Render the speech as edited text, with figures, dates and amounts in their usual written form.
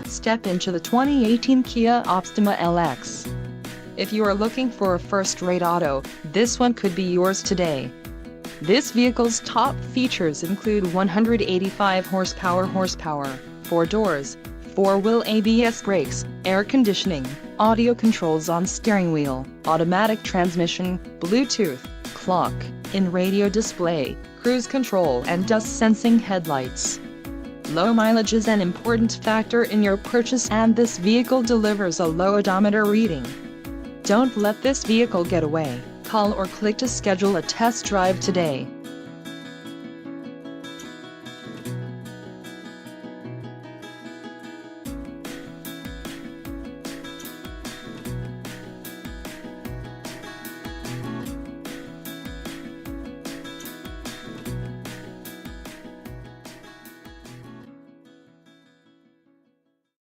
Step into the 2018 Kia Optima LX. If you are looking for a first-rate auto, this one could be yours today. This vehicle's top features include 185 horsepower, 4 doors, 4-wheel ABS brakes, air conditioning, audio controls on steering wheel, automatic transmission, Bluetooth, clock, in radio display, cruise control and dust sensing headlights. Low mileage is an important factor in your purchase, and this vehicle delivers a low odometer reading. Don't let this vehicle get away. Call or click to schedule a test drive today.